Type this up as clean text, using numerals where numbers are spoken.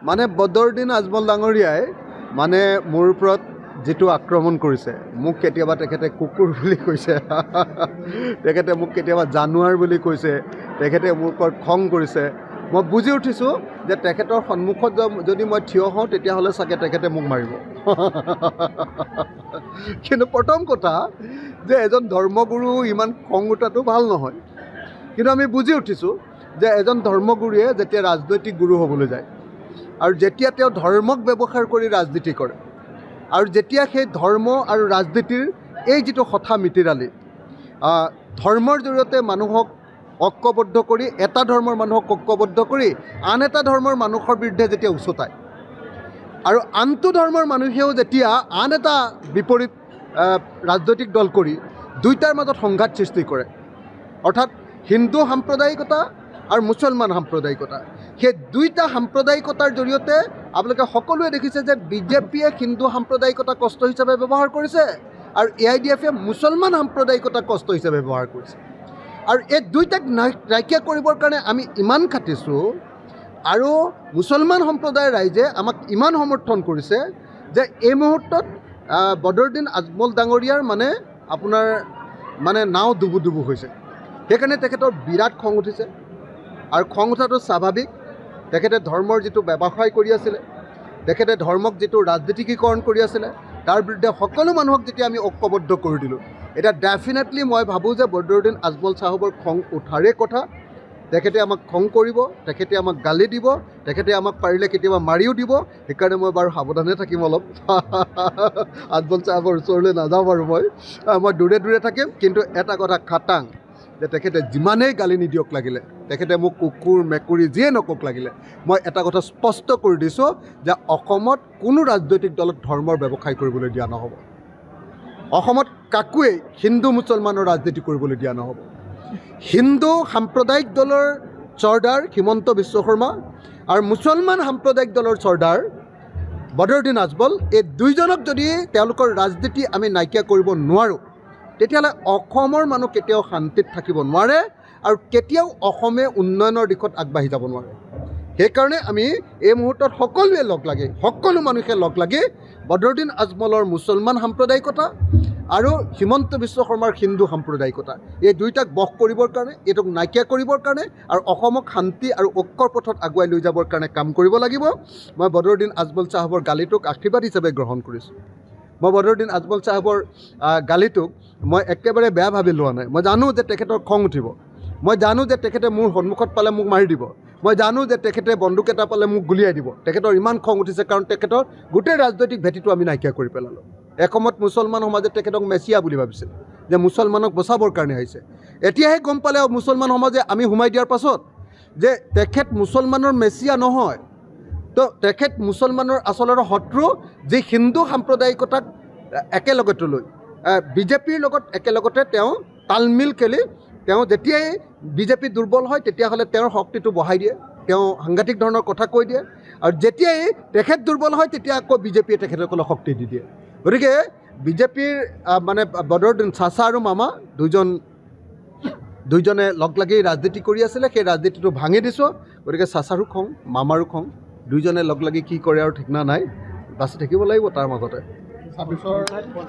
মানে বদৰুদ্দিন আজমল ডাঙৰীয়াই মানে মোৰ ওপৰত যিটো আক্ৰমণ কৰিছে, মোক কেতিয়াবা তেখেতে কুকুৰ বুলি কৈছে, তেখেতে মোক কেতিয়াবা জানুৱাৰ বুলি কৈছে, তেখেতে মোৰ ওপৰত খং কৰিছে। মই বুজি উঠিছোঁ যে তেখেতৰ সন্মুখত যদি মই থিয় হওঁ তেতিয়াহ'লে চাগে তেখেতে মোক মাৰিব। কিন্তু প্ৰথম কথা যে এজন ধৰ্মগুৰু ইমান খং উঠাটো ভাল নহয়। কিন্তু আমি বুজি উঠিছোঁ যে এজন ধৰ্মগুৰুৱে যেতিয়া ৰাজনৈতিক গুৰু হ'বলৈ যায় আৰু যেতিয়া তেওঁ ধৰ্মক ব্যৱহাৰ কৰি ৰাজনীতি কৰে আৰু যেতিয়া সেই ধৰ্ম আৰু ৰাজনীতিৰ এই যিটো হঠা মিতিৰালি, ধৰ্মৰ জৰিয়তে মানুহক ঐক্যবদ্ধ কৰি, এটা ধৰ্মৰ মানুহক ঐক্যবদ্ধ কৰি আন এটা ধৰ্মৰ মানুহৰ বিৰুদ্ধে যেতিয়া উচতায় আৰু আনটো ধৰ্মৰ মানুহেও যেতিয়া আন এটা বিপৰীত ৰাজনৈতিক দল কৰি দুইটাৰ মাজত সংঘাত সৃষ্টি কৰে, অৰ্থাৎ হিন্দু সাম্প্ৰদায়িকতা আৰু মুছলমান সাম্প্ৰদায়িকতা, সেই দুইটা সাম্প্ৰদায়িকতাৰ জৰিয়তে আপোনালোকে সকলোৱে দেখিছে যে বিজেপিয়ে হিন্দু সাম্প্ৰদায়িকতা কষ্ট হিচাপে ব্যৱহাৰ কৰিছে আৰু AIDFে মুছলমান সাম্প্ৰদায়িকতা কষ্ট হিচাপে ব্যৱহাৰ কৰিছে। আৰু এই দুইটাক নাইকিয়া কৰিবৰ কাৰণে আমি ইমান খাটিছোঁ আৰু মুছলমান সম্প্ৰদায়ৰ ৰাইজে আমাক ইমান সমৰ্থন কৰিছে যে এই মুহূৰ্তত বদৰুদ্দিন আজমল ডাঙৰীয়াৰ আপোনাৰ নাও ডুবু ডুবু হৈছে। সেইকাৰণে তেখেতৰ বিৰাট খং উঠিছে আৰু খং উঠাটো স্বাভাৱিক। তেখেতে ধৰ্মৰ যিটো ব্যৱসায় কৰি আছিলে, তেখেতে ধৰ্মক যিটো ৰাজনীতিকীকৰণ কৰি আছিলে, তাৰ বিৰুদ্ধে সকলো মানুহক যেতিয়া আমি ঐক্যবদ্ধ কৰি দিলোঁ, এতিয়া ডেফিনেটলি মই ভাবোঁ যে বদৰুদ্দিন আজমল চাহাবৰ খং উঠাৰে কথা। তেখেতে আমাক খং কৰিব, তেখেতে আমাক গালি দিব, তেখেতে আমাক পাৰিলে কেতিয়াবা মাৰিও দিব। সেইকাৰণে মই বাৰু সাৱধানে থাকিম অলপ। আজমল চাহাবৰ ওচৰলৈ নাযাওঁ বাৰু, মই দূৰে দূৰে থাকিম। কিন্তু এটা কথা খাটাং যে তেখেতে যিমানেই গালি নিদিয়ক লাগিলে, তেখেতে মোক কুকুৰ মেকুৰী যিয়ে নকওক লাগিলে, মই এটা কথা স্পষ্ট কৰি দিছোঁ যে অসমত কোনো ৰাজনৈতিক দলত ধৰ্মৰ ব্যৱসায় কৰিবলৈ দিয়া নহ'ব। অসমত কাকোৱেই হিন্দু মুছলমানৰ ৰাজনীতি কৰিবলৈ দিয়া নহ'ব। হিন্দু সাম্প্ৰদায়িক দলৰ চৰ্দাৰ হিমন্ত বিশ্ব শৰ্মা আৰু মুছলমান সাম্প্ৰদায়িক দলৰ চৰ্দাৰ বদৰুদ্দিন আজমল, এই দুইজনক যদি তেওঁলোকৰ ৰাজনীতি আমি নাইকিয়া কৰিব নোৱাৰোঁ, তেতিয়াহ'লে অসমৰ মানুহ কেতিয়াও শান্তিত থাকিব নোৱাৰে আৰু কেতিয়াও অসমে উন্নয়নৰ দিশত আগবাঢ়ি যাব নোৱাৰে। সেইকাৰণে আমি এই মুহূৰ্তত সকলোৱে লগ লাগি, সকলো মানুহে লগ লাগি বদৰুদ্দিন আজমলৰ মুছলমান সাম্প্ৰদায়িকতা আৰু হিমন্ত বিশ্ব শৰ্মাৰ হিন্দু সাম্প্ৰদায়িকতা, এই দুইটাক বশ কৰিবৰ কাৰণে, এইটোক নাইকিয়া কৰিবৰ কাৰণে আৰু অসমক শান্তি আৰু ঐক্যৰ পথত আগুৱাই লৈ যাবৰ কাৰণে কাম কৰিব লাগিব। মই বদৰুদ্দিন আজমল চাহাবৰ গালিটোক আশীৰ্বাদ হিচাপে গ্ৰহণ কৰিছোঁ। মই বদৰুদ্দিন আজমল চাহাবৰ গালিটোক মই একেবাৰে বেয়া ভাবি লোৱা নাই। মই জানো যে তেখেতৰ খং উঠিব, মই জানো যে তেখেতে মোৰ সন্মুখত পালে মোক মাৰি দিব, মই জানো যে তেখেতে বন্দুক এটা পালে মোক গুলিয়াই দিব। তেখেতৰ ইমান খং উঠিছে কাৰণ তেখেতৰ গোটেই ৰাজনৈতিক ভেটিটো আমি নাইকিয়া কৰি পেলালোঁ। এসময়ত মুছলমান সমাজে তেখেতক মেছিয়া বুলি ভাবিছিল, যে মুছলমানক বচাবৰ কাৰণে আহিছে। এতিয়াহে গম পালে মুছলমান সমাজে আমি সোমাই দিয়াৰ পাছত যে তেখেত মুছলমানৰ মেছিয়া নহয়, তো তেখেত মুছলমানৰ আচলতে শত্ৰু, যি হিন্দু সাম্প্ৰদায়িকতাক একেলগতে লৈ বিজেপিৰ লগত একেলগতে তেওঁ তালমিল খেলি, তেওঁ যেতিয়াই বিজেপি দুৰ্বল হয় তেতিয়াহ'লে তেওঁৰ শক্তিটো বঢ়াই দিয়ে, তেওঁ সাংঘাতিক ধৰণৰ কথা কৈ দিয়ে, আৰু যেতিয়াই তেখেত দুৰ্বল হয় তেতিয়া আকৌ বিজেপিয়ে তেখেতসকলক শক্তি দি দিয়ে। গতিকে বিজেপিৰ বদৰুদ্দিন চাচা আৰু মামা দুইজনে লগ লাগি ৰাজনীতি কৰি আছিলে, সেই ৰাজনীতিটো ভাঙি দিছোঁ। গতিকে চাচাৰো খং, মামাৰো খং, দুইজনে লগ লাগি কি কৰে আৰু ঠিকনা নাই, বাচি থাকিব লাগিব তাৰ মাজতে।